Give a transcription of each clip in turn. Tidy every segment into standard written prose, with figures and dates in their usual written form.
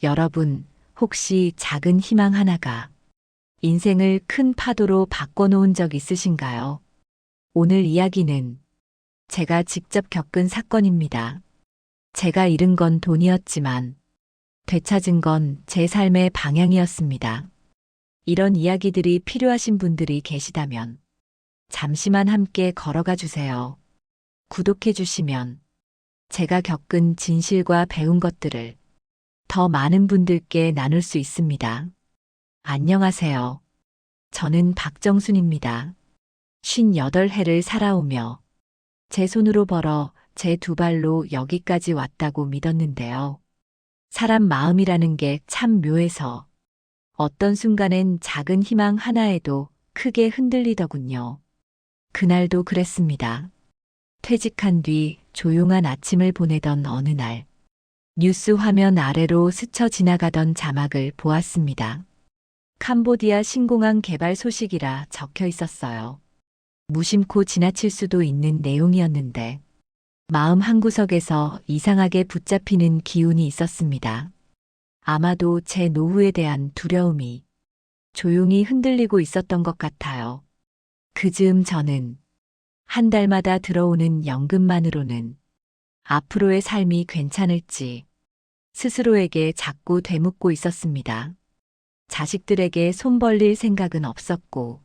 여러분, 혹시 작은 희망 하나가 인생을 큰 파도로 바꿔놓은 적 있으신가요? 오늘 이야기는 제가 직접 겪은 사건입니다. 제가 잃은 건 돈이었지만 되찾은 건 제 삶의 방향이었습니다. 이런 이야기들이 필요하신 분들이 계시다면 잠시만 함께 걸어가 주세요. 구독해 주시면 제가 겪은 진실과 배운 것들을 더 많은 분들께 나눌 수 있습니다. 안녕하세요. 저는 박정순입니다. 58해를 살아오며 제 손으로 벌어 제 두 발로 여기까지 왔다고 믿었는데요. 사람 마음이라는 게 참 묘해서 어떤 순간엔 작은 희망 하나에도 크게 흔들리더군요. 그날도 그랬습니다. 퇴직한 뒤 조용한 아침을 보내던 어느 날, 뉴스 화면 아래로 스쳐 지나가던 자막을 보았습니다. 캄보디아 신공항 개발 소식이라 적혀 있었어요. 무심코 지나칠 수도 있는 내용이었는데, 마음 한구석에서 이상하게 붙잡히는 기운이 있었습니다. 아마도 제 노후에 대한 두려움이 조용히 흔들리고 있었던 것 같아요. 그 즈음 저는 한 달마다 들어오는 연금만으로는 앞으로의 삶이 괜찮을지 스스로에게 자꾸 되묻고 있었습니다. 자식들에게 손 벌릴 생각은 없었고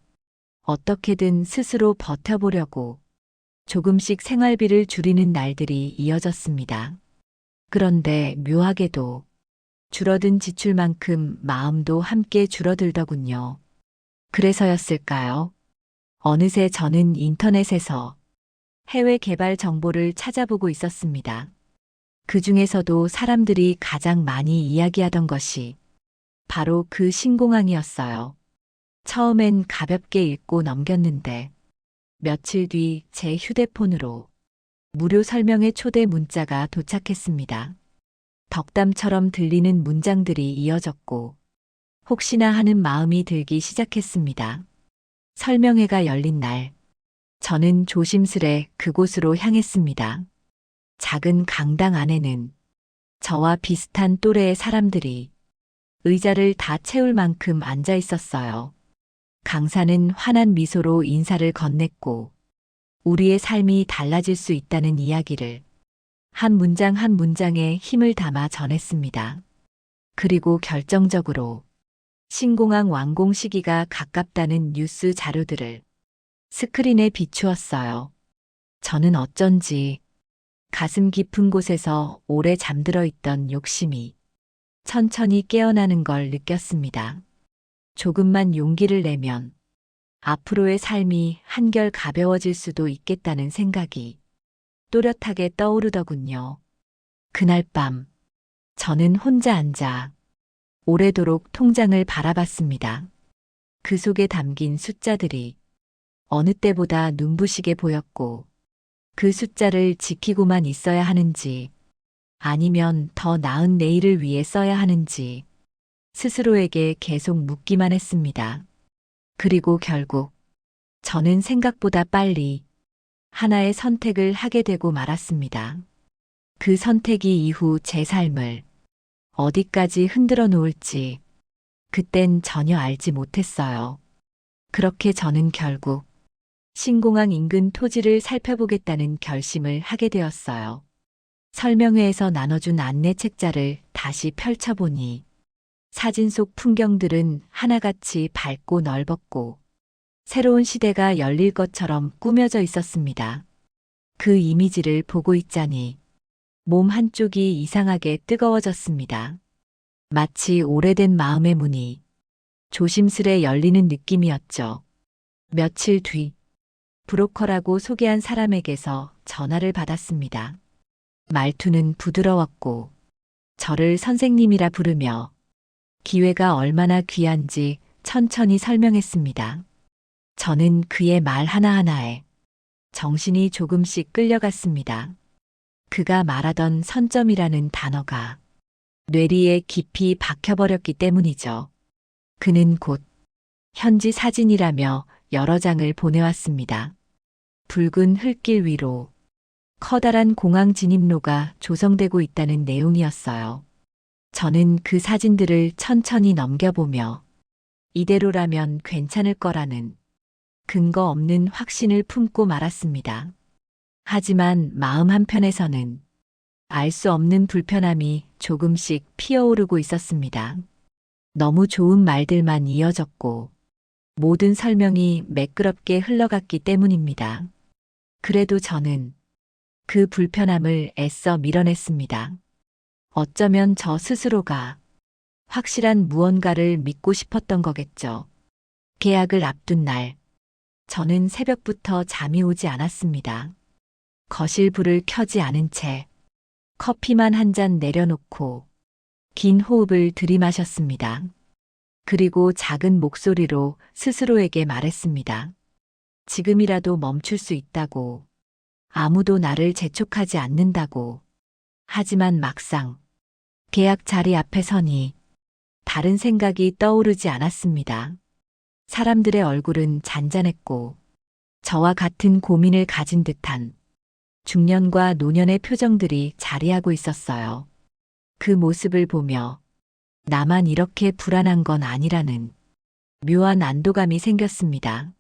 어떻게든 스스로 버텨보려고 조금씩 생활비를 줄이는 날들이 이어졌습니다. 그런데 묘하게도 줄어든 지출만큼 마음도 함께 줄어들더군요. 그래서였을까요? 어느새 저는 인터넷에서 해외 개발 정보를 찾아보고 있었습니다. 그 중에서도 사람들이 가장 많이 이야기하던 것이 바로 그 신공항이었어요. 처음엔 가볍게 읽고 넘겼는데 며칠 뒤 제 휴대폰으로 무료 설명의 초대 문자가 도착했습니다. 덕담처럼 들리는 문장들이 이어졌고 혹시나 하는 마음이 들기 시작했습니다. 설명회가 열린 날, 저는 조심스레 그곳으로 향했습니다. 작은 강당 안에는 저와 비슷한 또래의 사람들이 의자를 다 채울 만큼 앉아 있었어요. 강사는 환한 미소로 인사를 건넸고 우리의 삶이 달라질 수 있다는 이야기를 한 문장 한 문장에 힘을 담아 전했습니다. 그리고 결정적으로 신공항 완공 시기가 가깝다는 뉴스 자료들을 스크린에 비추었어요. 저는 어쩐지 가슴 깊은 곳에서 오래 잠들어 있던 욕심이 천천히 깨어나는 걸 느꼈습니다. 조금만 용기를 내면 앞으로의 삶이 한결 가벼워질 수도 있겠다는 생각이 또렷하게 떠오르더군요. 그날 밤, 저는 혼자 앉아 오래도록 통장을 바라봤습니다. 그 속에 담긴 숫자들이 어느 때보다 눈부시게 보였고 그 숫자를 지키고만 있어야 하는지 아니면 더 나은 내일을 위해 써야 하는지 스스로에게 계속 묻기만 했습니다. 그리고 결국 저는 생각보다 빨리 하나의 선택을 하게 되고 말았습니다. 그 선택이 이후 제 삶을 어디까지 흔들어 놓을지 그땐 전혀 알지 못했어요. 그렇게 저는 결국 신공항 인근 토지를 살펴보겠다는 결심을 하게 되었어요. 설명회에서 나눠준 안내 책자를 다시 펼쳐보니 사진 속 풍경들은 하나같이 밝고 넓었고 새로운 시대가 열릴 것처럼 꾸며져 있었습니다. 그 이미지를 보고 있자니 몸 한쪽이 이상하게 뜨거워졌습니다. 마치 오래된 마음의 문이 조심스레 열리는 느낌이었죠. 며칠 뒤 브로커라고 소개한 사람에게서 전화를 받았습니다. 말투는 부드러웠고 저를 선생님이라 부르며 기회가 얼마나 귀한지 천천히 설명했습니다. 저는 그의 말 하나하나에 정신이 조금씩 끌려갔습니다. 그가 말하던 선점이라는 단어가 뇌리에 깊이 박혀버렸기 때문이죠. 그는 곧 현지 사진이라며 여러 장을 보내왔습니다. 붉은 흙길 위로 커다란 공항 진입로가 조성되고 있다는 내용이었어요. 저는 그 사진들을 천천히 넘겨보며 이대로라면 괜찮을 거라는 근거 없는 확신을 품고 말았습니다. 하지만 마음 한편에서는 알 수 없는 불편함이 조금씩 피어오르고 있었습니다. 너무 좋은 말들만 이어졌고 모든 설명이 매끄럽게 흘러갔기 때문입니다. 그래도 저는 그 불편함을 애써 밀어냈습니다. 어쩌면 저 스스로가 확실한 무언가를 믿고 싶었던 거겠죠. 계약을 앞둔 날, 저는 새벽부터 잠이 오지 않았습니다. 거실 불을 켜지 않은 채 커피만 한 잔 내려놓고 긴 호흡을 들이마셨습니다. 그리고 작은 목소리로 스스로에게 말했습니다. 지금이라도 멈출 수 있다고. 아무도 나를 재촉하지 않는다고. 하지만 막상 계약 자리 앞에 서니 다른 생각이 떠오르지 않았습니다. 사람들의 얼굴은 잔잔했고 저와 같은 고민을 가진 듯한 중년과 노년의 표정들이 자리하고 있었어요. 그 모습을 보며 나만 이렇게 불안한 건 아니라는 묘한 안도감이 생겼습니다.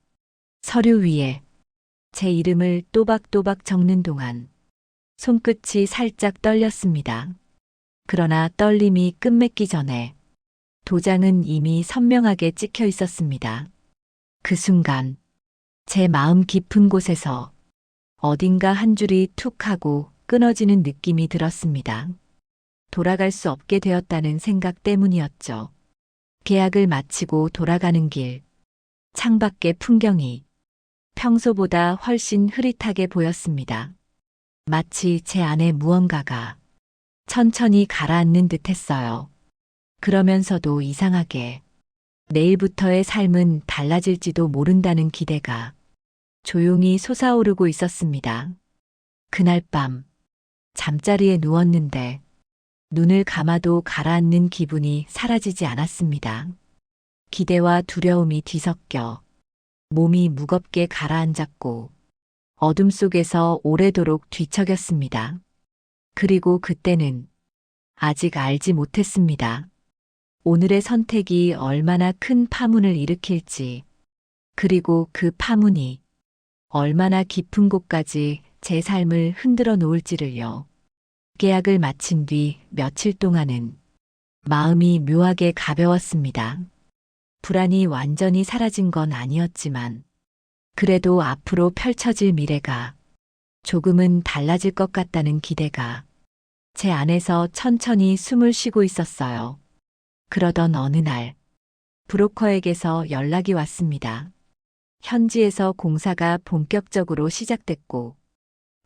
서류 위에 제 이름을 또박또박 적는 동안 손끝이 살짝 떨렸습니다. 그러나 떨림이 끝맺기 전에 도장은 이미 선명하게 찍혀 있었습니다. 그 순간 제 마음 깊은 곳에서 어딘가 한 줄이 툭 하고 끊어지는 느낌이 들었습니다. 돌아갈 수 없게 되었다는 생각 때문이었죠. 계약을 마치고 돌아가는 길, 창밖의 풍경이 평소보다 훨씬 흐릿하게 보였습니다. 마치 제 안에 무언가가 천천히 가라앉는 듯 했어요. 그러면서도 이상하게 내일부터의 삶은 달라질지도 모른다는 기대가 조용히 솟아오르고 있었습니다. 그날 밤 잠자리에 누웠는데 눈을 감아도 가라앉는 기분이 사라지지 않았습니다. 기대와 두려움이 뒤섞여 몸이 무겁게 가라앉았고 어둠 속에서 오래도록 뒤척였습니다. 그리고 그때는 아직 알지 못했습니다. 오늘의 선택이 얼마나 큰 파문을 일으킬지, 그리고 그 파문이 얼마나 깊은 곳까지 제 삶을 흔들어 놓을지를요. 계약을 마친 뒤 며칠 동안은 마음이 묘하게 가벼웠습니다. 불안이 완전히 사라진 건 아니었지만, 그래도 앞으로 펼쳐질 미래가 조금은 달라질 것 같다는 기대가 제 안에서 천천히 숨을 쉬고 있었어요. 그러던 어느 날, 브로커에게서 연락이 왔습니다. 현지에서 공사가 본격적으로 시작됐고,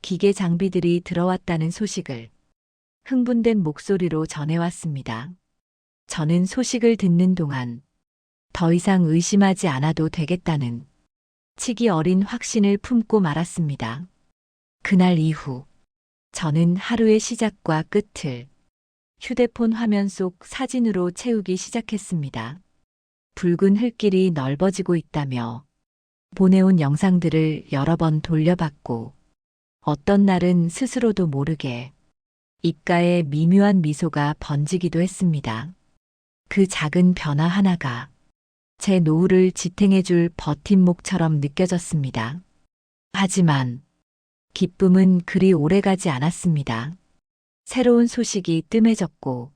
기계 장비들이 들어왔다는 소식을 흥분된 목소리로 전해왔습니다. 저는 소식을 듣는 동안 더 이상 의심하지 않아도 되겠다는 치기 어린 확신을 품고 말았습니다. 그날 이후 저는 하루의 시작과 끝을 휴대폰 화면 속 사진으로 채우기 시작했습니다. 붉은 흙길이 넓어지고 있다며 보내온 영상들을 여러 번 돌려봤고, 어떤 날은 스스로도 모르게 입가에 미묘한 미소가 번지기도 했습니다. 그 작은 변화 하나가 제 노후를 지탱해줄 버팀목처럼 느껴졌습니다. 하지만 기쁨은 그리 오래가지 않았습니다. 새로운 소식이 뜸해졌고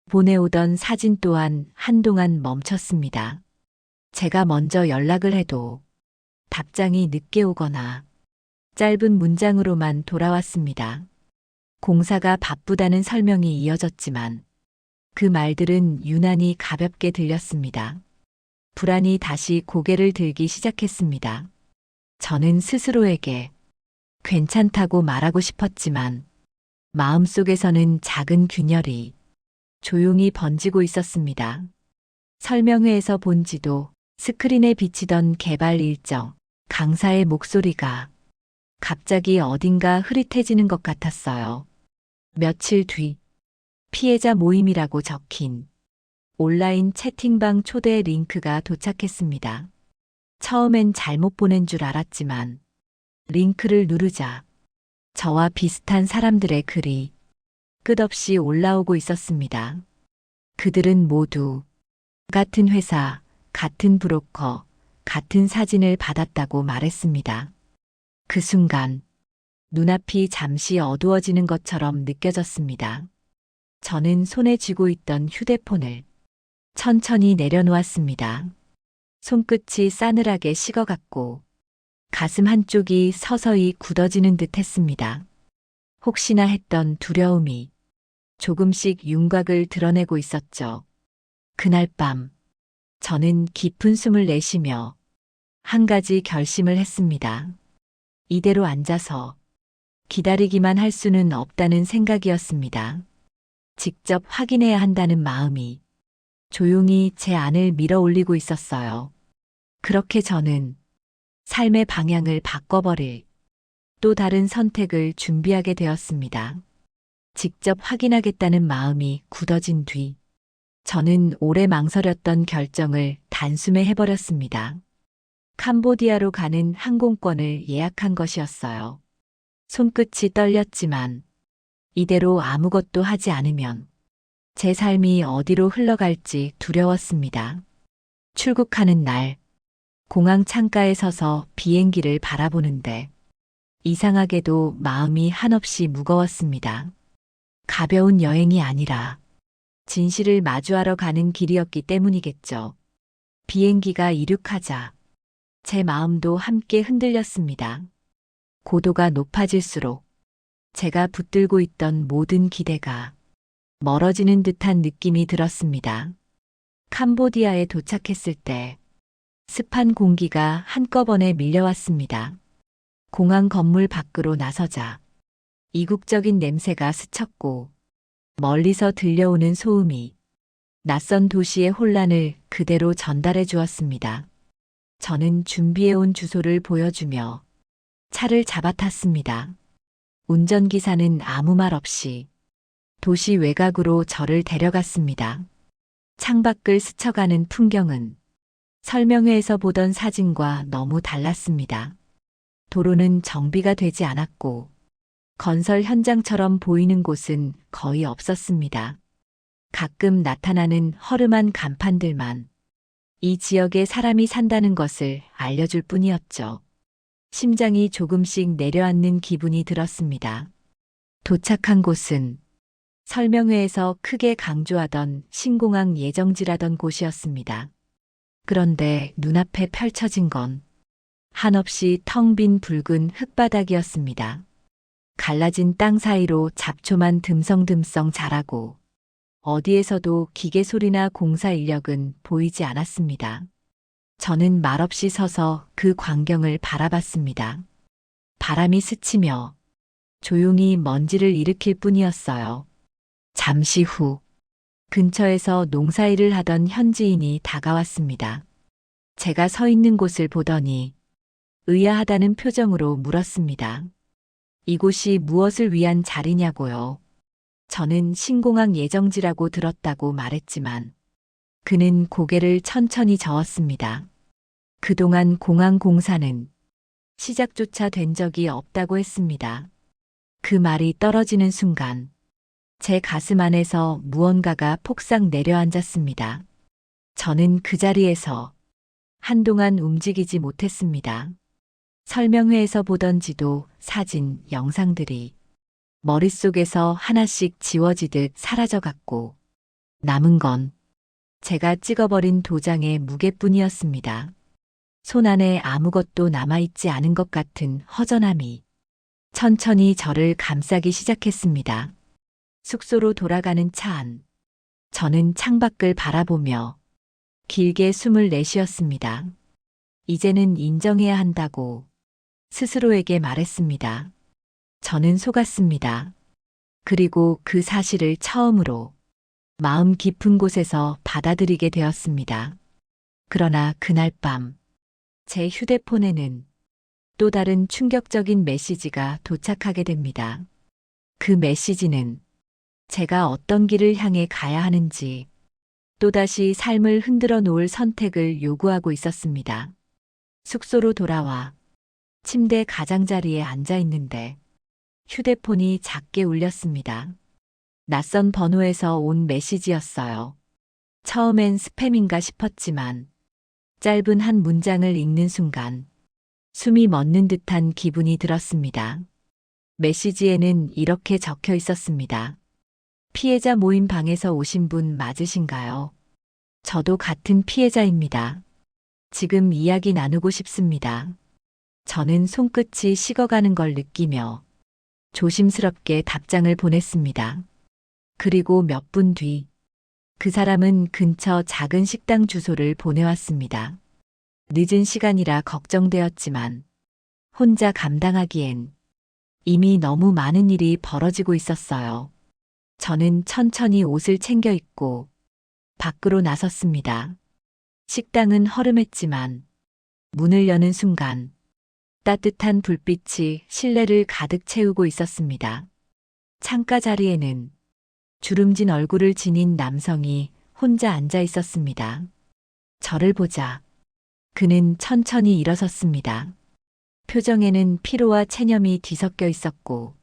보내오던 사진 또한 한동안 멈췄습니다. 제가 먼저 연락을 해도 답장이 늦게 오거나 짧은 문장으로만 돌아왔습니다. 공사가 바쁘다는 설명이 이어졌지만 그 말들은 유난히 가볍게 들렸습니다. 불안이 다시 고개를 들기 시작했습니다. 저는 스스로에게 괜찮다고 말하고 싶었지만 마음속에서는 작은 균열이 조용히 번지고 있었습니다. 설명회에서 본 지도, 스크린에 비치던 개발 일정, 강사의 목소리가 갑자기 어딘가 흐릿해지는 것 같았어요. 며칠 뒤 피해자 모임이라고 적힌 온라인 채팅방 초대 링크가 도착했습니다. 처음엔 잘못 보낸 줄 알았지만 링크를 누르자 저와 비슷한 사람들의 글이 끝없이 올라오고 있었습니다. 그들은 모두 같은 회사, 같은 브로커, 같은 사진을 받았다고 말했습니다. 그 순간 눈앞이 잠시 어두워지는 것처럼 느껴졌습니다. 저는 손에 쥐고 있던 휴대폰을 천천히 내려놓았습니다. 손끝이 싸늘하게 식어갔고 가슴 한쪽이 서서히 굳어지는 듯 했습니다. 혹시나 했던 두려움이 조금씩 윤곽을 드러내고 있었죠. 그날 밤 저는 깊은 숨을 내쉬며 한 가지 결심을 했습니다. 이대로 앉아서 기다리기만 할 수는 없다는 생각이었습니다. 직접 확인해야 한다는 마음이 조용히 제 안을 밀어 올리고 있었어요. 그렇게 저는 삶의 방향을 바꿔버릴 또 다른 선택을 준비하게 되었습니다. 직접 확인하겠다는 마음이 굳어진 뒤 저는 오래 망설였던 결정을 단숨에 해버렸습니다. 캄보디아로 가는 항공권을 예약한 것이었어요. 손끝이 떨렸지만 이대로 아무것도 하지 않으면 제 삶이 어디로 흘러갈지 두려웠습니다. 출국하는 날, 공항 창가에 서서 비행기를 바라보는데 이상하게도 마음이 한없이 무거웠습니다. 가벼운 여행이 아니라 진실을 마주하러 가는 길이었기 때문이겠죠. 비행기가 이륙하자 제 마음도 함께 흔들렸습니다. 고도가 높아질수록 제가 붙들고 있던 모든 기대가 멀어지는 듯한 느낌이 들었습니다. 캄보디아에 도착했을 때 습한 공기가 한꺼번에 밀려왔습니다. 공항 건물 밖으로 나서자 이국적인 냄새가 스쳤고 멀리서 들려오는 소음이 낯선 도시의 혼란을 그대로 전달해 주었습니다. 저는 준비해온 주소를 보여주며 차를 잡아탔습니다. 운전기사는 아무 말 없이 도시 외곽으로 저를 데려갔습니다. 창밖을 스쳐가는 풍경은 설명회에서 보던 사진과 너무 달랐습니다. 도로는 정비가 되지 않았고 건설 현장처럼 보이는 곳은 거의 없었습니다. 가끔 나타나는 허름한 간판들만 이 지역에 사람이 산다는 것을 알려줄 뿐이었죠. 심장이 조금씩 내려앉는 기분이 들었습니다. 도착한 곳은 설명회에서 크게 강조하던 신공항 예정지라던 곳이었습니다. 그런데 눈앞에 펼쳐진 건 한없이 텅 빈 붉은 흙바닥이었습니다. 갈라진 땅 사이로 잡초만 듬성듬성 자라고 어디에서도 기계 소리나 공사 인력은 보이지 않았습니다. 저는 말없이 서서 그 광경을 바라봤습니다. 바람이 스치며 조용히 먼지를 일으킬 뿐이었어요. 잠시 후 근처에서 농사일을 하던 현지인이 다가왔습니다. 제가 서 있는 곳을 보더니 의아하다는 표정으로 물었습니다. 이곳이 무엇을 위한 자리냐고요. 저는 신공항 예정지라고 들었다고 말했지만 그는 고개를 천천히 저었습니다. 그동안 공항 공사는 시작조차 된 적이 없다고 했습니다. 그 말이 떨어지는 순간 제 가슴 안에서 무언가가 폭삭 내려앉았습니다. 저는 그 자리에서 한동안 움직이지 못했습니다. 설명회에서 보던 지도, 사진, 영상들이 머릿속에서 하나씩 지워지듯 사라져갔고 남은 건 제가 찍어버린 도장의 무게뿐이었습니다. 손 안에 아무것도 남아있지 않은 것 같은 허전함이 천천히 저를 감싸기 시작했습니다. 숙소로 돌아가는 차 안. 저는 창밖을 바라보며 길게 숨을 내쉬었습니다. 이제는 인정해야 한다고 스스로에게 말했습니다. 저는 속았습니다. 그리고 그 사실을 처음으로 마음 깊은 곳에서 받아들이게 되었습니다. 그러나 그날 밤 제 휴대폰에는 또 다른 충격적인 메시지가 도착하게 됩니다. 그 메시지는 제가 어떤 길을 향해 가야 하는지 또다시 삶을 흔들어 놓을 선택을 요구하고 있었습니다. 숙소로 돌아와 침대 가장자리에 앉아 있는데 휴대폰이 작게 울렸습니다. 낯선 번호에서 온 메시지였어요. 처음엔 스팸인가 싶었지만 짧은 한 문장을 읽는 순간 숨이 멎는 듯한 기분이 들었습니다. 메시지에는 이렇게 적혀 있었습니다. 피해자 모임 방에서 오신 분 맞으신가요? 저도 같은 피해자입니다. 지금 이야기 나누고 싶습니다. 저는 손끝이 식어가는 걸 느끼며 조심스럽게 답장을 보냈습니다. 그리고 몇 분 뒤, 그 사람은 근처 작은 식당 주소를 보내왔습니다. 늦은 시간이라 걱정되었지만 혼자 감당하기엔 이미 너무 많은 일이 벌어지고 있었어요. 저는 천천히 옷을 챙겨 입고 밖으로 나섰습니다. 식당은 허름했지만 문을 여는 순간 따뜻한 불빛이 실내를 가득 채우고 있었습니다. 창가 자리에는 주름진 얼굴을 지닌 남성이 혼자 앉아 있었습니다. 저를 보자 그는 천천히 일어섰습니다. 표정에는 피로와 체념이 뒤섞여 있었고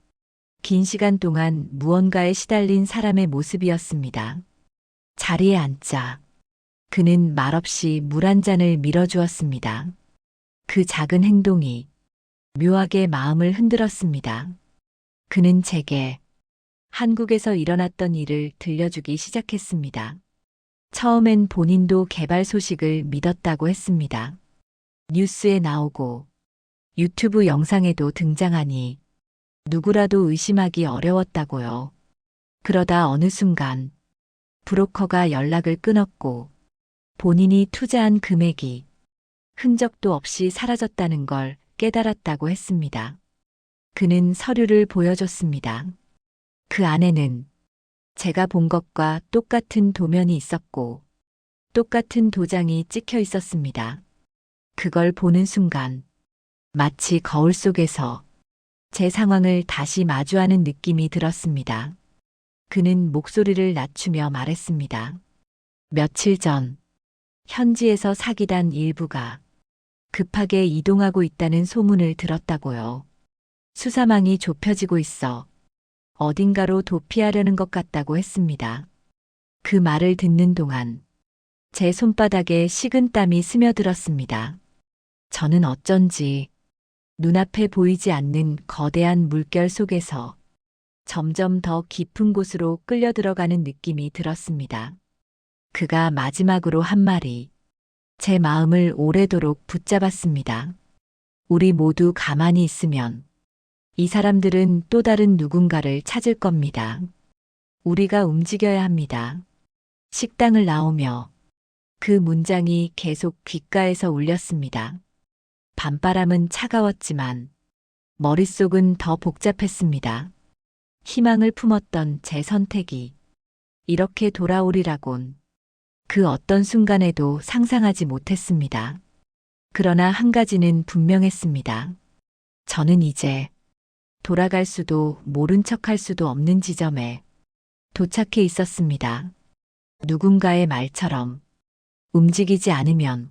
긴 시간 동안 무언가에 시달린 사람의 모습이었습니다. 자리에 앉자 그는 말없이 물 한 잔을 밀어주었습니다. 그 작은 행동이 묘하게 마음을 흔들었습니다. 그는 제게 한국에서 일어났던 일을 들려주기 시작했습니다. 처음엔 본인도 개발 소식을 믿었다고 했습니다. 뉴스에 나오고 유튜브 영상에도 등장하니 누구라도 의심하기 어려웠다고요. 그러다 어느 순간 브로커가 연락을 끊었고 본인이 투자한 금액이 흔적도 없이 사라졌다는 걸 깨달았다고 했습니다. 그는 서류를 보여줬습니다. 그 안에는 제가 본 것과 똑같은 도면이 있었고 똑같은 도장이 찍혀 있었습니다. 그걸 보는 순간 마치 거울 속에서 제 상황을 다시 마주하는 느낌이 들었습니다. 그는 목소리를 낮추며 말했습니다. 며칠 전 현지에서 사기단 일부가 급하게 이동하고 있다는 소문을 들었다고요. 수사망이 좁혀지고 있어 어딘가로 도피하려는 것 같다고 했습니다. 그 말을 듣는 동안 제 손바닥에 식은땀이 스며들었습니다. 저는 어쩐지 눈앞에 보이지 않는 거대한 물결 속에서 점점 더 깊은 곳으로 끌려 들어가는 느낌이 들었습니다. 그가 마지막으로 한 말이 제 마음을 오래도록 붙잡았습니다. 우리 모두 가만히 있으면 이 사람들은 또 다른 누군가를 찾을 겁니다. 우리가 움직여야 합니다. 식당을 나오며 그 문장이 계속 귓가에서 울렸습니다. 밤바람은 차가웠지만 머릿속은 더 복잡했습니다. 희망을 품었던 제 선택이 이렇게 돌아오리라곤 그 어떤 순간에도 상상하지 못했습니다. 그러나 한 가지는 분명했습니다. 저는 이제 돌아갈 수도 모른 척할 수도 없는 지점에 도착해 있었습니다. 누군가의 말처럼 움직이지 않으면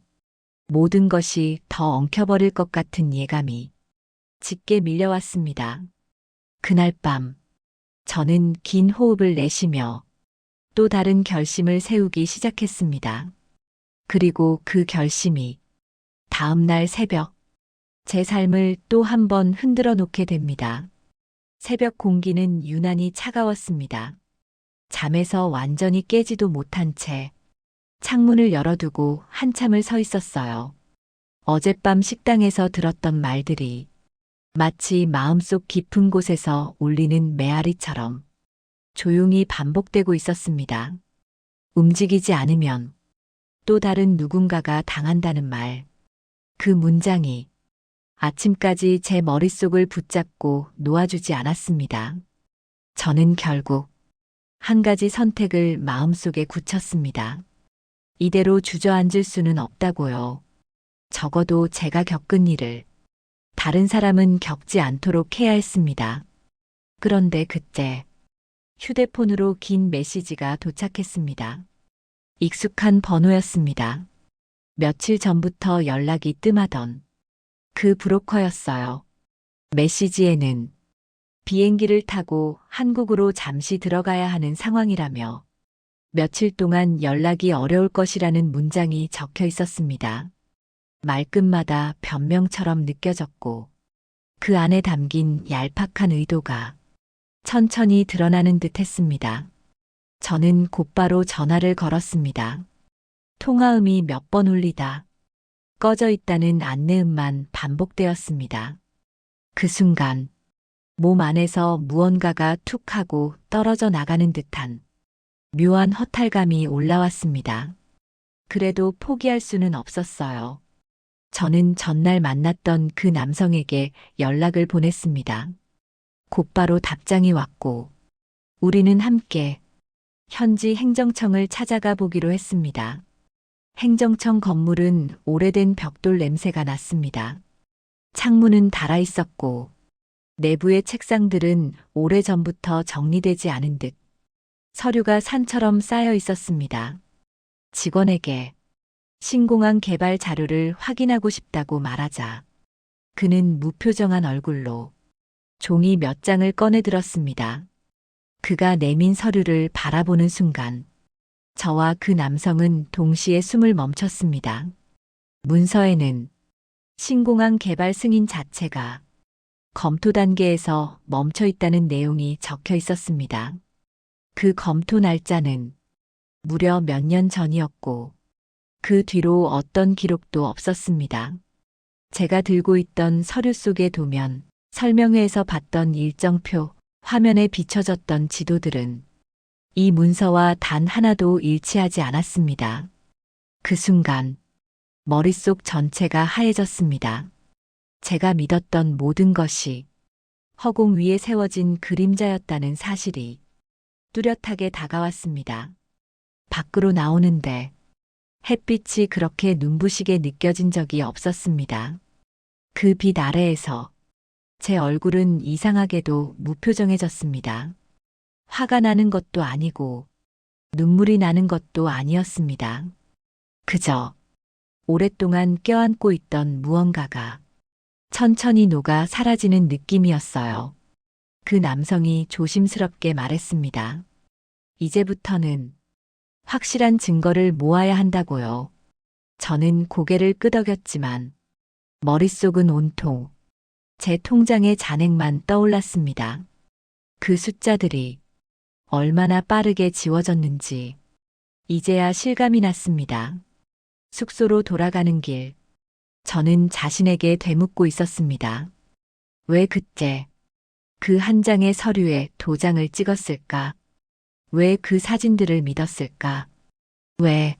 모든 것이 더 엉켜버릴 것 같은 예감이 짙게 밀려왔습니다. 그날 밤 저는 긴 호흡을 내쉬며 또 다른 결심을 세우기 시작했습니다. 그리고 그 결심이 다음 날 새벽 제 삶을 또 한 번 흔들어 놓게 됩니다. 새벽 공기는 유난히 차가웠습니다. 잠에서 완전히 깨지도 못한 채 창문을 열어두고 한참을 서 있었어요. 어젯밤 식당에서 들었던 말들이 마치 마음속 깊은 곳에서 울리는 메아리처럼 조용히 반복되고 있었습니다. 움직이지 않으면 또 다른 누군가가 당한다는 말. 그 문장이 아침까지 제 머릿속을 붙잡고 놓아주지 않았습니다. 저는 결국 한 가지 선택을 마음속에 굳혔습니다. 이대로 주저앉을 수는 없다고요. 적어도 제가 겪은 일을 다른 사람은 겪지 않도록 해야 했습니다. 그런데 그때 휴대폰으로 긴 메시지가 도착했습니다. 익숙한 번호였습니다. 며칠 전부터 연락이 뜸하던 그 브로커였어요. 메시지에는 비행기를 타고 한국으로 잠시 들어가야 하는 상황이라며 며칠 동안 연락이 어려울 것이라는 문장이 적혀 있었습니다. 말끝마다 변명처럼 느껴졌고 그 안에 담긴 얄팍한 의도가 천천히 드러나는 듯 했습니다. 저는 곧바로 전화를 걸었습니다. 통화음이 몇 번 울리다 꺼져 있다는 안내음만 반복되었습니다. 그 순간 몸 안에서 무언가가 툭 하고 떨어져 나가는 듯한 묘한 허탈감이 올라왔습니다. 그래도 포기할 수는 없었어요. 저는 전날 만났던 그 남성에게 연락을 보냈습니다. 곧바로 답장이 왔고 우리는 함께 현지 행정청을 찾아가 보기로 했습니다. 행정청 건물은 오래된 벽돌 냄새가 났습니다. 창문은 닳아 있었고 내부의 책상들은 오래전부터 정리되지 않은 듯 서류가 산처럼 쌓여 있었습니다. 직원에게 신공항 개발 자료를 확인하고 싶다고 말하자 그는 무표정한 얼굴로 종이 몇 장을 꺼내 들었습니다. 그가 내민 서류를 바라보는 순간 저와 그 남성은 동시에 숨을 멈췄습니다. 문서에는 신공항 개발 승인 자체가 검토 단계에서 멈춰 있다는 내용이 적혀 있었습니다. 그 검토 날짜는 무려 몇 년 전이었고 그 뒤로 어떤 기록도 없었습니다. 제가 들고 있던 서류 속의 도면, 설명회에서 봤던 일정표, 화면에 비춰졌던 지도들은 이 문서와 단 하나도 일치하지 않았습니다. 그 순간 머릿속 전체가 하얘졌습니다. 제가 믿었던 모든 것이 허공 위에 세워진 그림자였다는 사실이 뚜렷하게 다가왔습니다. 밖으로 나오는데 햇빛이 그렇게 눈부시게 느껴진 적이 없었습니다. 그 빛 아래에서 제 얼굴은 이상하게도 무표정해졌습니다. 화가 나는 것도 아니고 눈물이 나는 것도 아니었습니다. 그저 오랫동안 껴안고 있던 무언가가 천천히 녹아 사라지는 느낌이었어요. 그 남성이 조심스럽게 말했습니다. 이제부터는 확실한 증거를 모아야 한다고요. 저는 고개를 끄덕였지만 머릿속은 온통 제 통장의 잔액만 떠올랐습니다. 그 숫자들이 얼마나 빠르게 지워졌는지 이제야 실감이 났습니다. 숙소로 돌아가는 길, 저는 자신에게 되묻고 있었습니다. 왜 그때 그 한 장의 서류에 도장을 찍었을까? 왜 그 사진들을 믿었을까? 왜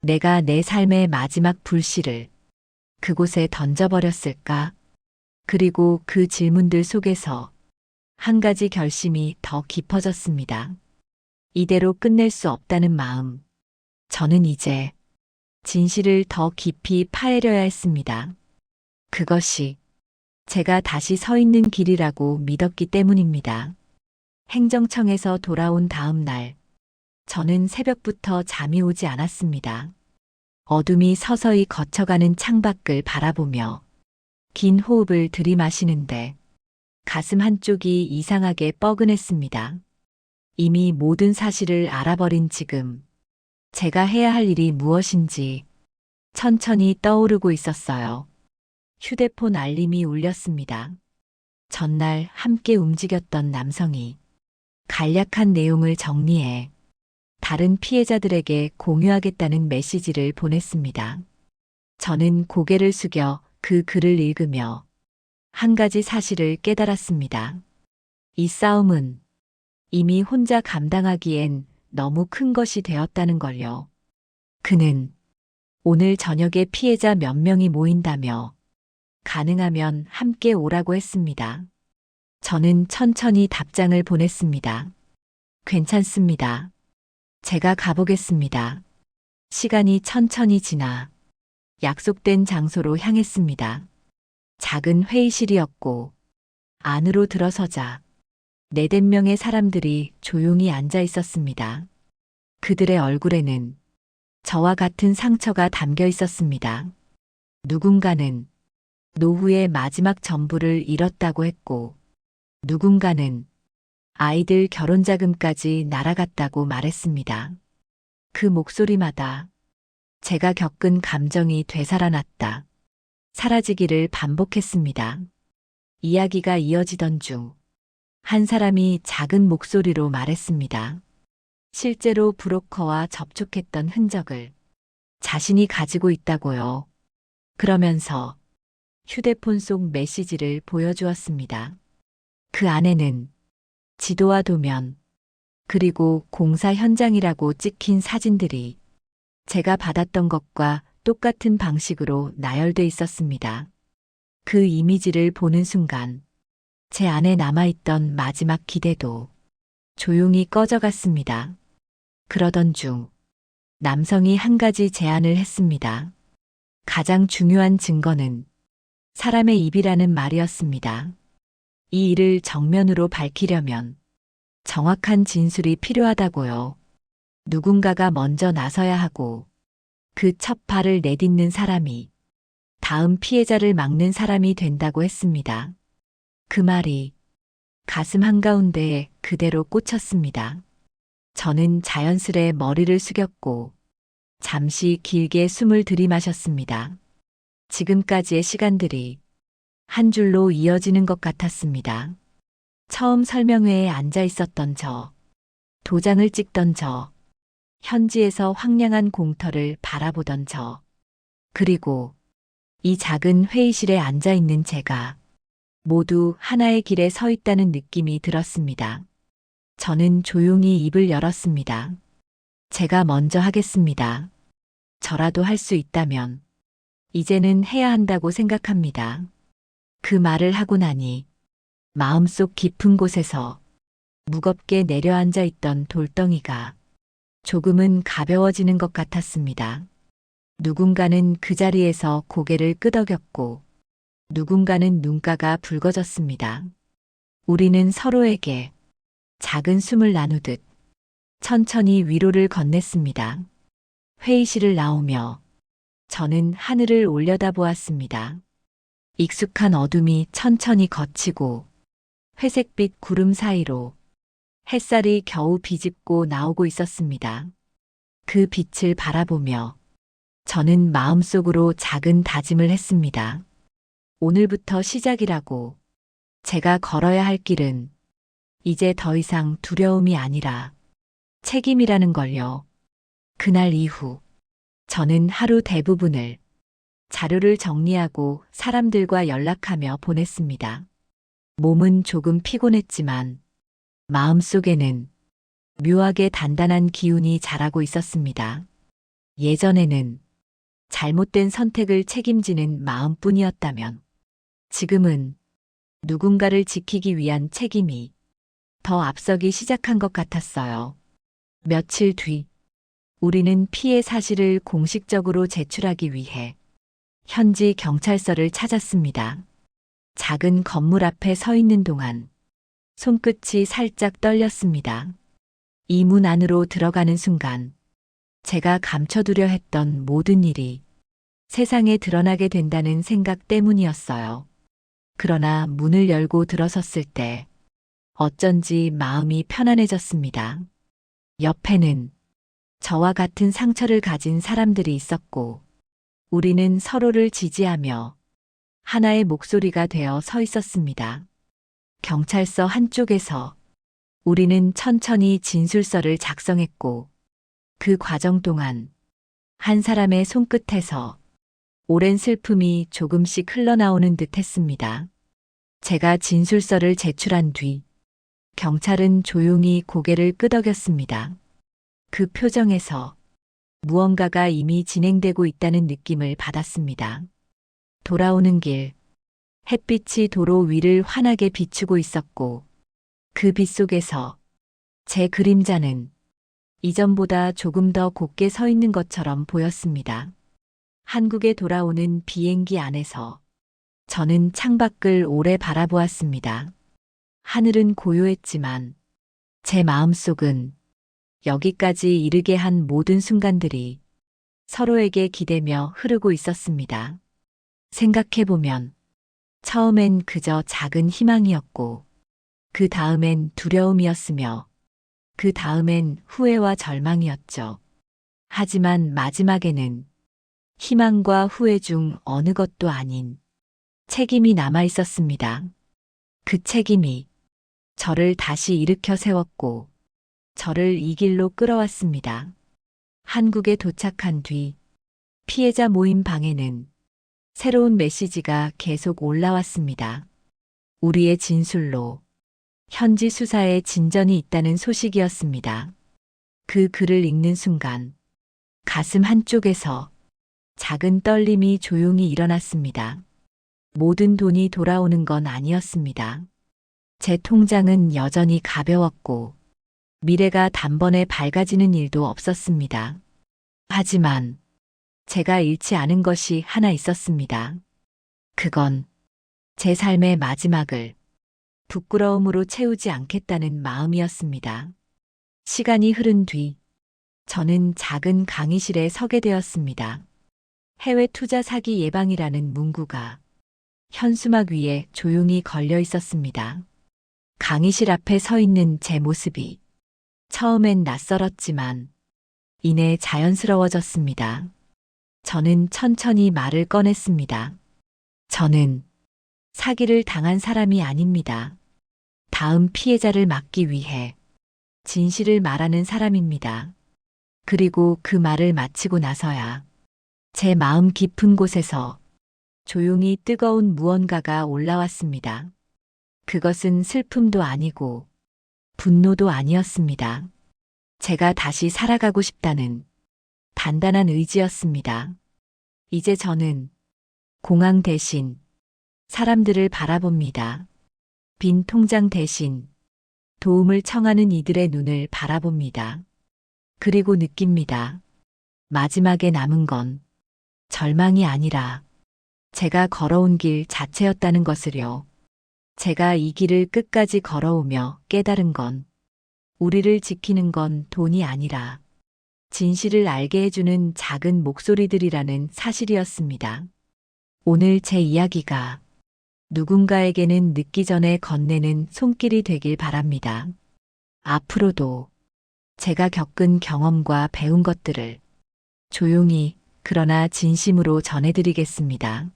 내가 내 삶의 마지막 불씨를 그곳에 던져버렸을까? 그리고 그 질문들 속에서 한 가지 결심이 더 깊어졌습니다. 이대로 끝낼 수 없다는 마음. 저는 이제 진실을 더 깊이 파헤려야 했습니다. 그것이 제가 다시 서 있는 길이라고 믿었기 때문입니다. 행정청에서 돌아온 다음 날, 저는 새벽부터 잠이 오지 않았습니다. 어둠이 서서히 거쳐가는 창밖을 바라보며 긴 호흡을 들이마시는데 가슴 한쪽이 이상하게 뻐근했습니다. 이미 모든 사실을 알아버린 지금 제가 해야 할 일이 무엇인지 천천히 떠오르고 있었어요. 휴대폰 알림이 울렸습니다. 전날 함께 움직였던 남성이 간략한 내용을 정리해 다른 피해자들에게 공유하겠다는 메시지를 보냈습니다. 저는 고개를 숙여 그 글을 읽으며 한 가지 사실을 깨달았습니다. 이 싸움은 이미 혼자 감당하기엔 너무 큰 것이 되었다는 걸요. 그는 오늘 저녁에 피해자 몇 명이 모인다며 가능하면 함께 오라고 했습니다. 저는 천천히 답장을 보냈습니다. 괜찮습니다. 제가 가보겠습니다. 시간이 천천히 지나 약속된 장소로 향했습니다. 작은 회의실이었고 안으로 들어서자 4~5명의 사람들이 조용히 앉아 있었습니다. 그들의 얼굴에는 저와 같은 상처가 담겨 있었습니다. 누군가는 노후의 마지막 전부를 잃었다고 했고 누군가는 아이들 결혼 자금까지 날아갔다고 말했습니다. 그 목소리마다 제가 겪은 감정이 되살아났다. 사라지기를 반복했습니다. 이야기가 이어지던 중 한 사람이 작은 목소리로 말했습니다. 실제로 브로커와 접촉했던 흔적을 자신이 가지고 있다고요. 그러면서 휴대폰 속 메시지를 보여주었습니다. 그 안에는 지도와 도면, 그리고 공사 현장이라고 찍힌 사진들이 제가 받았던 것과 똑같은 방식으로 나열돼 있었습니다. 그 이미지를 보는 순간 제 안에 남아있던 마지막 기대도 조용히 꺼져갔습니다. 그러던 중 남성이 한 가지 제안을 했습니다. 가장 중요한 증거는 사람의 입이라는 말이었습니다. 이 일을 정면으로 밝히려면 정확한 진술이 필요하다고요. 누군가가 먼저 나서야 하고 그 첫 발을 내딛는 사람이 다음 피해자를 막는 사람이 된다고 했습니다. 그 말이 가슴 한가운데에 그대로 꽂혔습니다. 저는 자연스레 머리를 숙였고 잠시 길게 숨을 들이마셨습니다. 지금까지의 시간들이 한 줄로 이어지는 것 같았습니다. 처음 설명회에 앉아 있었던 저, 도장을 찍던 저, 현지에서 황량한 공터를 바라보던 저, 그리고 이 작은 회의실에 앉아 있는 제가 모두 하나의 길에 서 있다는 느낌이 들었습니다. 저는 조용히 입을 열었습니다. 제가 먼저 하겠습니다. 저라도 할 수 있다면 이제는 해야 한다고 생각합니다. 그 말을 하고 나니 마음속 깊은 곳에서 무겁게 내려앉아 있던 돌덩이가 조금은 가벼워지는 것 같았습니다. 누군가는 그 자리에서 고개를 끄덕였고 누군가는 눈가가 붉어졌습니다. 우리는 서로에게 작은 숨을 나누듯 천천히 위로를 건넸습니다. 회의실을 나오며 저는 하늘을 올려다보았습니다. 익숙한 어둠이 천천히 걷히고 회색빛 구름 사이로 햇살이 겨우 비집고 나오고 있었습니다. 그 빛을 바라보며 저는 마음속으로 작은 다짐을 했습니다. 오늘부터 시작이라고. 제가 걸어야 할 길은 이제 더 이상 두려움이 아니라 책임이라는 걸요. 그날 이후 저는 하루 대부분을 자료를 정리하고 사람들과 연락하며 보냈습니다. 몸은 조금 피곤했지만 마음속에는 묘하게 단단한 기운이 자라고 있었습니다. 예전에는 잘못된 선택을 책임지는 마음뿐이었다면 지금은 누군가를 지키기 위한 책임이 더 앞서기 시작한 것 같았어요. 며칠 뒤 우리는 피해 사실을 공식적으로 제출하기 위해 현지 경찰서를 찾았습니다. 작은 건물 앞에 서 있는 동안 손끝이 살짝 떨렸습니다. 이 문 안으로 들어가는 순간 제가 감춰두려 했던 모든 일이 세상에 드러나게 된다는 생각 때문이었어요. 그러나 문을 열고 들어섰을 때 어쩐지 마음이 편안해졌습니다. 옆에는 저와 같은 상처를 가진 사람들이 있었고 우리는 서로를 지지하며 하나의 목소리가 되어 서 있었습니다. 경찰서 한쪽에서 우리는 천천히 진술서를 작성했고 그 과정 동안 한 사람의 손끝에서 오랜 슬픔이 조금씩 흘러나오는 듯 했습니다. 제가 진술서를 제출한 뒤 경찰은 조용히 고개를 끄덕였습니다. 그 표정에서 무언가가 이미 진행되고 있다는 느낌을 받았습니다. 돌아오는 길, 햇빛이 도로 위를 환하게 비추고 있었고 그 빛 속에서 제 그림자는 이전보다 조금 더 곧게 서 있는 것처럼 보였습니다. 한국에 돌아오는 비행기 안에서 저는 창밖을 오래 바라보았습니다. 하늘은 고요했지만 제 마음속은 여기까지 이르게 한 모든 순간들이 서로에게 기대며 흐르고 있었습니다. 생각해보면 처음엔 그저 작은 희망이었고 그 다음엔 두려움이었으며 그 다음엔 후회와 절망이었죠. 하지만 마지막에는 희망과 후회 중 어느 것도 아닌 책임이 남아 있었습니다. 그 책임이 저를 다시 일으켜 세웠고 저를 이 길로 끌어왔습니다. 한국에 도착한 뒤 피해자 모임 방에는 새로운 메시지가 계속 올라왔습니다. 우리의 진술로 현지 수사에 진전이 있다는 소식이었습니다. 그 글을 읽는 순간 가슴 한쪽에서 작은 떨림이 조용히 일어났습니다. 모든 돈이 돌아오는 건 아니었습니다. 제 통장은 여전히 가벼웠고 미래가 단번에 밝아지는 일도 없었습니다. 하지만 제가 잃지 않은 것이 하나 있었습니다. 그건 제 삶의 마지막을 부끄러움으로 채우지 않겠다는 마음이었습니다. 시간이 흐른 뒤 저는 작은 강의실에 서게 되었습니다. 해외 투자 사기 예방이라는 문구가 현수막 위에 조용히 걸려 있었습니다. 강의실 앞에 서 있는 제 모습이 처음엔 낯설었지만 이내 자연스러워졌습니다. 저는 천천히 말을 꺼냈습니다. 저는 사기를 당한 사람이 아닙니다. 다음 피해자를 막기 위해 진실을 말하는 사람입니다. 그리고 그 말을 마치고 나서야 제 마음 깊은 곳에서 조용히 뜨거운 무언가가 올라왔습니다. 그것은 슬픔도 아니고 분노도 아니었습니다. 제가 다시 살아가고 싶다는 단단한 의지였습니다. 이제 저는 공항 대신 사람들을 바라봅니다. 빈 통장 대신 도움을 청하는 이들의 눈을 바라봅니다. 그리고 느낍니다. 마지막에 남은 건 절망이 아니라 제가 걸어온 길 자체였다는 것을요. 제가 이 길을 끝까지 걸어오며 깨달은 건 우리를 지키는 건 돈이 아니라 진실을 알게 해주는 작은 목소리들이라는 사실이었습니다. 오늘 제 이야기가 누군가에게는 늦기 전에 건네는 손길이 되길 바랍니다. 앞으로도 제가 겪은 경험과 배운 것들을 조용히 그러나 진심으로 전해드리겠습니다.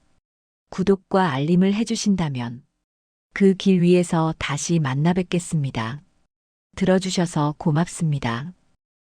구독과 알림을 해주신다면 그 길 위에서 다시 만나 뵙겠습니다. 들어주셔서 고맙습니다.